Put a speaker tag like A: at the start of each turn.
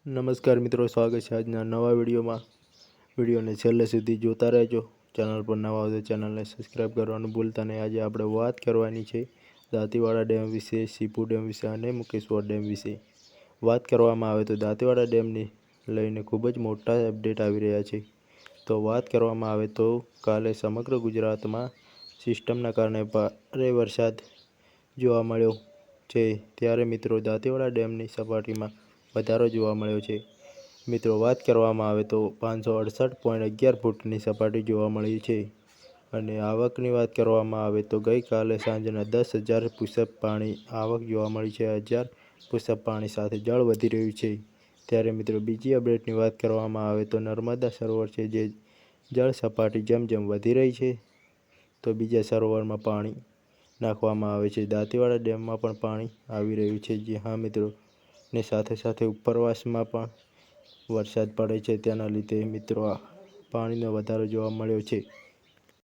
A: નમસ્કાર મિત્રો, સ્વાગત છે આજના નવા વિડીયોમાં। વિડીયોને છેલ્લે સુધી જોતા રહેજો। ચેનલ પર નવા હોય તો ચેનલને સબસ્ક્રાઈબ કરવાનું ભૂલતા નહીં। આજે આપણે વાત કરવાની છે દાંતીવાડા ડેમ વિશે, સીપુ ડેમ વિશે અને મુકેશ્વર ડેમ વિશે। વાત કરવામાં આવે તો દાંતીવાડા ડેમને લઈને ખૂબ જ મોટા અપડેટ આવી રહ્યા છે। તો વાત કરવામાં આવે તો કાલે સમગ્ર ગુજરાતમાં સિસ્ટમના કારણે ભારે વરસાદ જોવા મળ્યો છે, ત્યારે મિત્રો દાંતીવાડા ડેમની સપાટીમાં વધારો જોવા મળ્યો છે। મિત્રો વાત કરવામાં આવે તો 568.11 ફૂટની સપાટી જોવા મળી છે અને આવકની વાત કરવામાં આવે તો ગઈકાલે સાંજના 10,000 ક્યુસેક પાણી આવક જોવા મળી છે। 1000 ક્યુસેક પાણી સાથે જળ વધી રહ્યું છે। ત્યારે મિત્રો બીજી અપડેટની વાત કરવામાં આવે તો નર્મદા સરોવર છે, જે જળ સપાટી જેમ જેમ વધી રહી છે તો બીજા સરોવરમાં પાણી નાખવામાં આવે છે। દાંતીવાડા ડેમમાં પણ પાણી આવી રહ્યું છે। જે હા મિત્રો, ને સાથે સાથે ઉપરવાસમાં પણ વરસાદ પડે છે, તેના લીધે મિત્રો પાણીનો વધારો જોવા મળ્યો છે।